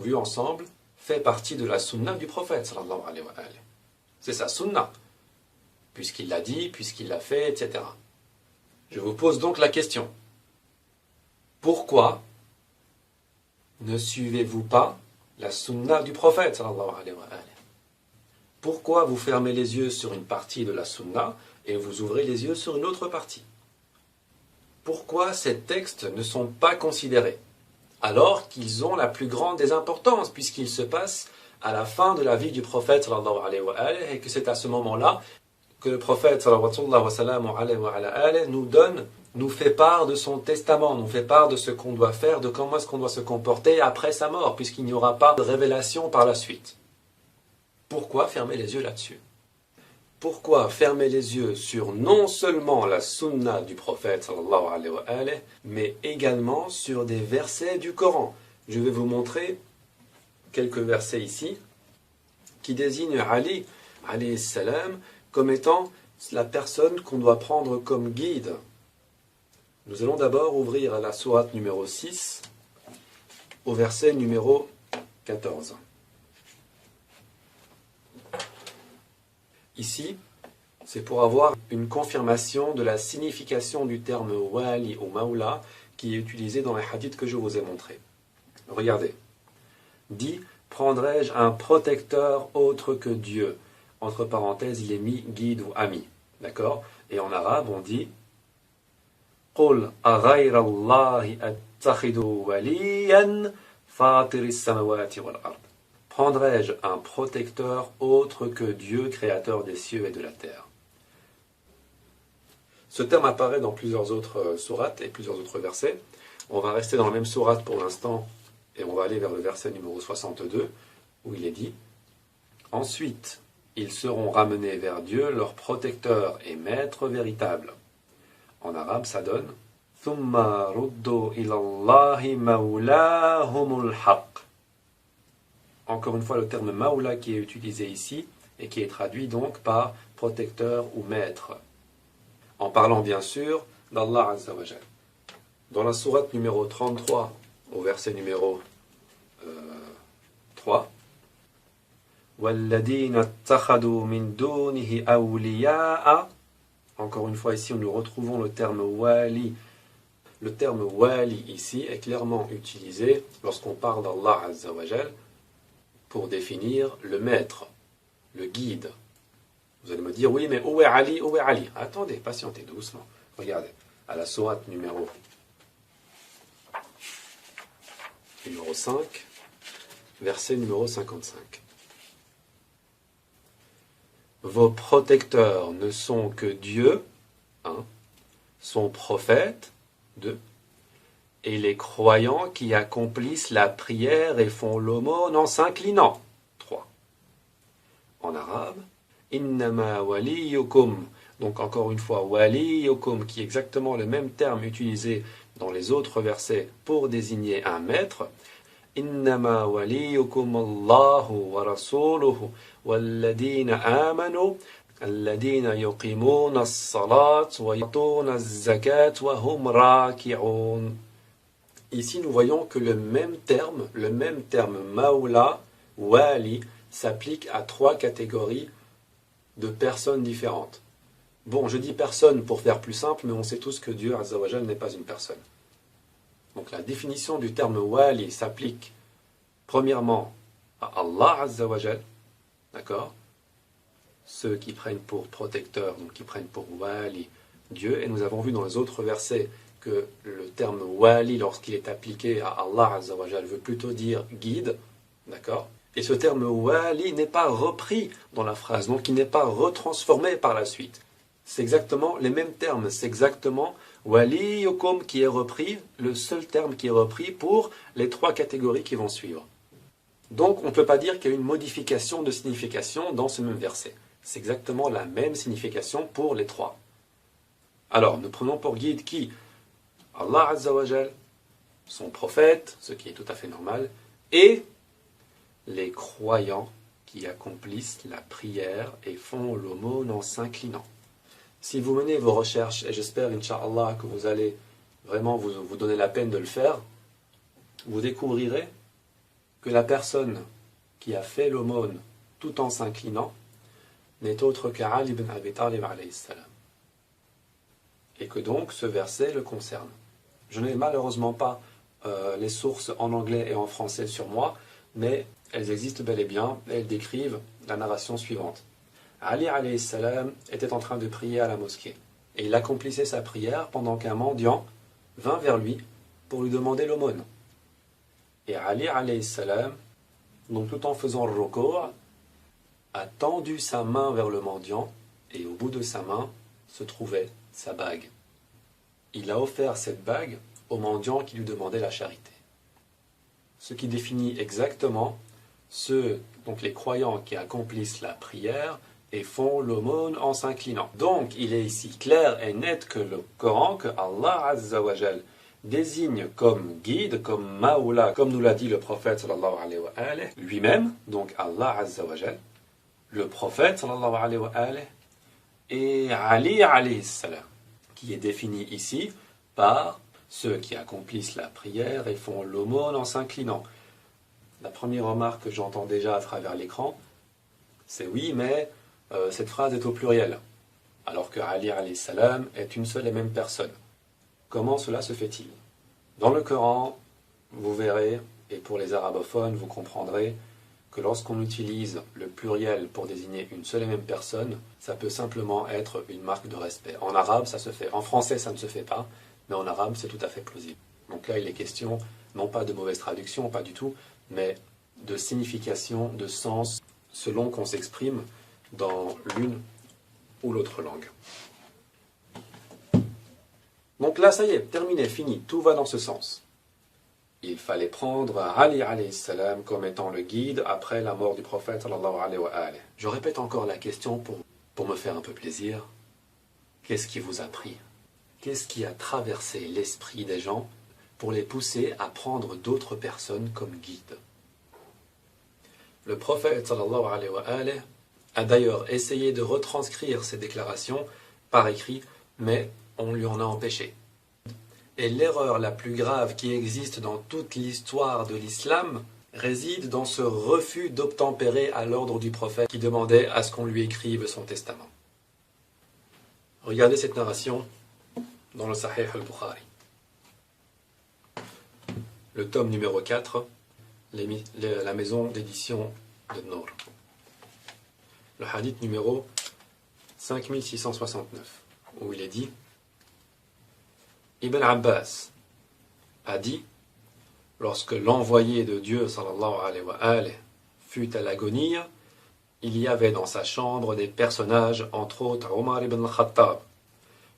vu ensemble, fait partie de la sunna du prophète, sallallahu alayhi wa alayhi. C'est sa sunna, puisqu'il l'a dit, puisqu'il l'a fait, etc. Je vous pose donc la question. Pourquoi ne suivez-vous pas la sunna du prophète, sallallahu alayhi wa alayhi? Pourquoi vous fermez les yeux sur une partie de la sunna et vous ouvrez les yeux sur une autre partie? Pourquoi ces textes ne sont pas considérés, alors qu'ils ont la plus grande des importances, puisqu'ils se passent à la fin de la vie du prophète, sallallahu alayhi wa alayhi, et que c'est à ce moment-là que le prophète, sallallahu alayhi wa alayhi, nous fait part de son testament, nous fait part de ce qu'on doit faire, de comment est-ce qu'on doit se comporter après sa mort, puisqu'il n'y aura pas de révélation par la suite. Pourquoi fermer les yeux là-dessus? Pourquoi fermer les yeux sur non seulement la sunna du prophète, sallallahu alayhi wa alayhi, mais également sur des versets du Coran? Je vais vous montrer quelques versets ici qui désignent Ali, alayhi salam, comme étant la personne qu'on doit prendre comme guide. Nous allons d'abord ouvrir la sourate numéro 6 au verset numéro 14. Ici, c'est pour avoir une confirmation de la signification du terme wali ou maula qui est utilisé dans les hadiths que je vous ai montrés. Regardez. Dit, prendrai-je un protecteur autre que Dieu? Entre parenthèses, il est mis guide ou ami. D'accord? Et en arabe, on dit قُلْ أَغَيْرَ اللَّهِ أَتَّخِذُ وَلِيًّا فَاطِرِ السَّمَوَاتِ وَالْأَرْضِ. Prendrai-je un protecteur autre que Dieu, créateur des cieux et de la terre? Ce terme apparaît dans plusieurs autres sourates et plusieurs autres versets. On va rester dans la même sourate pour l'instant et on va aller vers le verset numéro 62 où il est dit « Ensuite, ils seront ramenés vers Dieu, leur protecteur et maître véritable. » En arabe, ça donne « Thumma ruddu ilallahi mawlahumul haq » Encore une fois, le terme maoula qui est utilisé ici et qui est traduit donc par protecteur ou maître. En parlant bien sûr d'Allah Azza wa Jal. Dans la sourate numéro 33, au verset numéro 3, وَالَّذِينَ اتَّخَذُوا مِن دُونِهِ أَوْلِيَاءَ. Encore une fois, ici, nous retrouvons le terme wali. Le terme wali ici est clairement utilisé lorsqu'on parle d'Allah Azza wa Jal pour définir le maître, le guide. Vous allez me dire, oui, mais où est Ali? Où est Ali? Attendez, patientez doucement. Regardez, à la sourate numéro 5, verset numéro 55. Vos protecteurs ne sont que Dieu, 1, son prophète, 2, et les croyants qui accomplissent la prière et font l'aumône en s'inclinant. 3. En arabe, innama waliyukum. Donc encore une fois, waliyukum, qui est exactement le même terme utilisé dans les autres versets pour désigner un maître. Innama waliyukum Allahu wa rasuluhu walladina amanu alladina yuqimuna as-salat wa yutuna az-zakat wa hum raki'un. Ici, nous voyons que le même terme maoula, wali, s'applique à 3 catégories de personnes différentes. Bon, je dis personne pour faire plus simple, mais on sait tous que Dieu, Azza wa Jal, n'est pas une personne. Donc la définition du terme wali s'applique premièrement à Allah, Azza wa Jal, d'accord? Ceux qui prennent pour protecteur, donc qui prennent pour wali, Dieu, et nous avons vu dans les autres versets que le terme wali, lorsqu'il est appliqué à Allah Azza wa Jal, veut plutôt dire guide, d'accord? Et ce terme wali n'est pas repris dans la phrase, donc il n'est pas retransformé par la suite. C'est exactement les mêmes termes, c'est exactement waliyukum qui est repris, le seul terme qui est repris pour les 3 catégories qui vont suivre. Donc on ne peut pas dire qu'il y a une modification de signification dans ce même verset. C'est exactement la même signification pour les 3. Alors, nous prenons pour guide qui? Allah Azza wa Jal, son prophète, ce qui est tout à fait normal, et les croyants qui accomplissent la prière et font l'aumône en s'inclinant. Si vous menez vos recherches, et j'espère, Inch'Allah, que vous allez vraiment vous donner la peine de le faire, vous découvrirez que la personne qui a fait l'aumône tout en s'inclinant n'est autre qu'Ali ibn Abi Talib alayhi salam. Et que donc ce verset le concerne. Je n'ai malheureusement pas les sources en anglais et en français sur moi, mais elles existent bel et bien et elles décrivent la narration suivante. Ali alayhi salam était en train de prier à la mosquée et il accomplissait sa prière pendant qu'un mendiant vint vers lui pour lui demander l'aumône. Et Ali alayhi salam, donc tout en faisant le ruku', a tendu sa main vers le mendiant et au bout de sa main se trouvait sa bague. Il a offert cette bague au mendiant qui lui demandait la charité. Ce qui définit exactement donc les croyants qui accomplissent la prière et font l'aumône en s'inclinant. Donc il est ici clair et net que le Coran, que Allah Azza wa Jal désigne comme guide, comme maoula, comme nous l'a dit le prophète sallallahu alayhi wa alayhi, lui-même, donc Allah Azza wa Jal, le prophète sallallahu alayhi wa alayhi, et Ali alayhi salam, qui est défini ici par ceux qui accomplissent la prière et font l'aumône en s'inclinant. La première remarque que j'entends déjà à travers l'écran, c'est oui, mais cette phrase est au pluriel, alors que Ali alayhi salam est une seule et même personne. Comment cela se fait-il? Dans le Coran, vous verrez, et pour les arabophones, vous comprendrez que lorsqu'on utilise le pluriel pour désigner une seule et même personne, ça peut simplement être une marque de respect. En arabe, ça se fait. En français, ça ne se fait pas, mais en arabe, c'est tout à fait plausible. Donc là, il est question, non pas de mauvaise traduction, pas du tout, mais de signification, de sens, selon qu'on s'exprime dans l'une ou l'autre langue. Donc là, ça y est, terminé, fini, tout va dans ce sens. Il fallait prendre Ali alayhi salam comme étant le guide après la mort du prophète sallallahu alayhi wa alayhi. Je répète encore la question pour me faire un peu plaisir. Qu'est-ce qui vous a pris? Qu'est-ce qui a traversé l'esprit des gens pour les pousser à prendre d'autres personnes comme guide? Le prophète sallallahu alayhi wa alayhi a d'ailleurs essayé de retranscrire ces déclarations par écrit, mais on lui en a empêché. Et l'erreur la plus grave qui existe dans toute l'histoire de l'islam réside dans ce refus d'obtempérer à l'ordre du prophète qui demandait à ce qu'on lui écrive son testament. Regardez cette narration dans le Sahih al-Bukhari. Le tome numéro 4, la maison d'édition de Nour. Le hadith numéro 5669, où il est dit: Ibn Abbas a dit, lorsque l'envoyé de Dieu sallallahu alayhi wa alayhi fut à l'agonie, il y avait dans sa chambre des personnages, entre autres Omar ibn al-Khattab.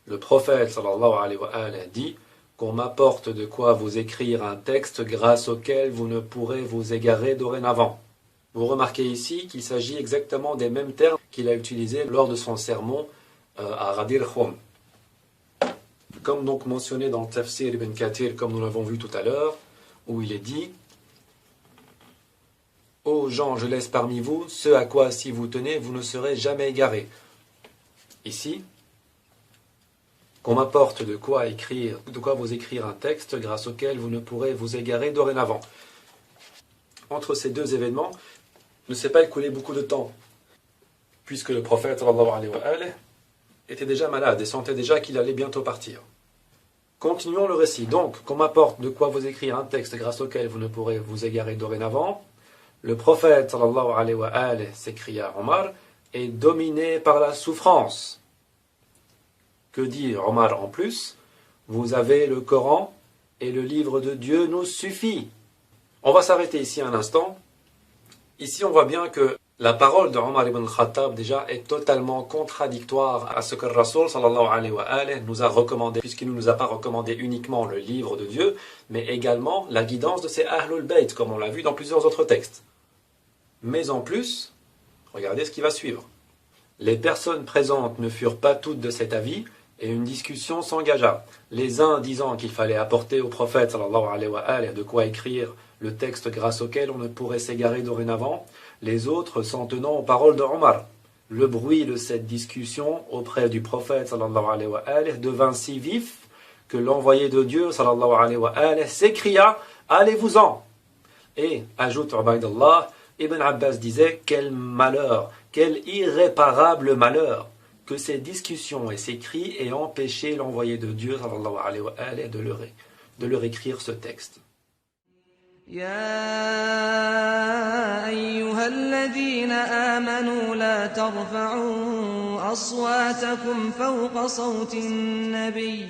Le prophète sallallahu alayhi wa alayhi dit qu'on m'apporte de quoi vous écrire un texte grâce auquel vous ne pourrez vous égarer dorénavant. Vous remarquez ici qu'il s'agit exactement des mêmes termes qu'il a utilisés lors de son sermon à Ghadir Khoum. Comme donc mentionné dans le Tafsir ibn Kathir, comme nous l'avons vu tout à l'heure, où il est dit: Ô gens, je laisse parmi vous ce à quoi, si vous tenez, vous ne serez jamais égarés. Ici, qu'on m'apporte de quoi vous écrire un texte grâce auquel vous ne pourrez vous égarer dorénavant. Entre ces deux événements, ne s'est pas écoulé beaucoup de temps, puisque le prophète sallallahu alayhi wa alayhi était déjà malade et sentait déjà qu'il allait bientôt partir. Continuons le récit. Donc, qu'on m'apporte de quoi vous écrire un texte grâce auquel vous ne pourrez vous égarer dorénavant. Le prophète sallallahu alayhi wa alayhi, s'écria Omar, est dominé par la souffrance. Que dit Omar en plus? Vous avez le Coran et le livre de Dieu nous suffit. On va s'arrêter ici un instant. Ici, on voit bien que la parole de Omar ibn Khattab déjà est totalement contradictoire à ce que le Rasoul sallallahu alayhi wa alayhi nous a recommandé, puisqu'il ne nous a pas recommandé uniquement le livre de Dieu, mais également la guidance de ses Ahlul Bayt, comme on l'a vu dans plusieurs autres textes. Mais en plus, regardez ce qui va suivre. Les personnes présentes ne furent pas toutes de cet avis, et une discussion s'engagea. Les uns disant qu'il fallait apporter au prophète sallallahu alayhi wa alayhi de quoi écrire le texte grâce auquel on ne pourrait s'égarer dorénavant, les autres s'en tenant aux paroles de Omar. Le bruit de cette discussion auprès du prophète sallallahu alayhi wa alayhi devint si vif que l'envoyé de Dieu sallallahu alayhi wa alayhi s'écria: Allez-vous-en! Et, ajoute Ubaydullah, Ibn Abbas disait, quel malheur, quel irréparable malheur, que ces discussions et ces cris aient empêché l'envoyé de Dieu sallallahu alayhi wa alayhi, de leur écrire ce texte. يا أيها الذين آمنوا لا ترفعوا أصواتكم فوق صوت النبي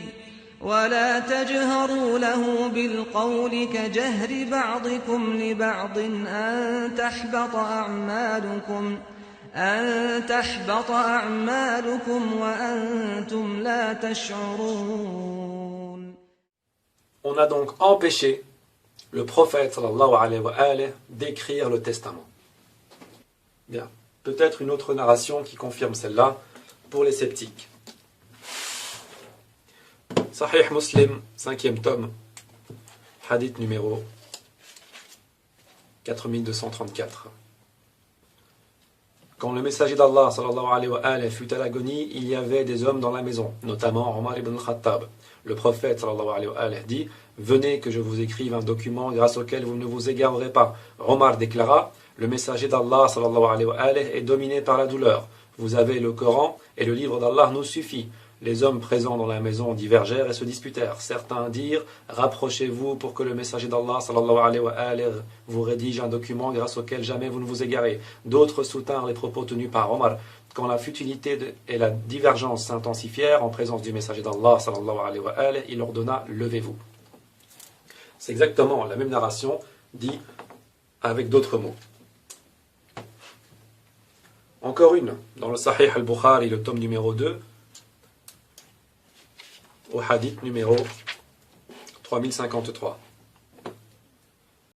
ولا تجهروا له بالقول كجهر بعضكم لبعض أن تحبط أعمالكم وأنتم لا تشعرون. On a donc empêché le prophète sallallahu alayhi wa alayhi d'écrire le testament. Bien, peut-être une autre narration qui confirme celle-là pour les sceptiques. Sahih Muslim, 5e tome, hadith numéro 4234. Quand le messager d'Allah sallallahu alayhi wa alayhi fut à l'agonie, il y avait des hommes dans la maison, notamment Omar ibn al-Khattab. Le prophète sallallahu alayhi wa alayhi dit: venez que je vous écrive un document grâce auquel vous ne vous égarerez pas. Omar déclara: le messager d'Allah sallallahu alayhi wa alayhi est dominé par la douleur. Vous avez le Coran et le livre d'Allah nous suffit. Les hommes présents dans la maison divergèrent et se disputèrent. Certains dirent: rapprochez-vous pour que le messager d'Allah sallallahu alayhi wa alayhi vous rédige un document grâce auquel jamais vous ne vous égarez. D'autres soutinrent les propos tenus par Omar. Quand la futilité et la divergence s'intensifièrent en présence du messager d'Allah sallallahu alayhi wa alayhi, il ordonna: levez-vous. C'est exactement la même narration, dit avec d'autres mots. Encore une, dans le Sahih al-Bukhari, le tome numéro 2, au hadith numéro 3053.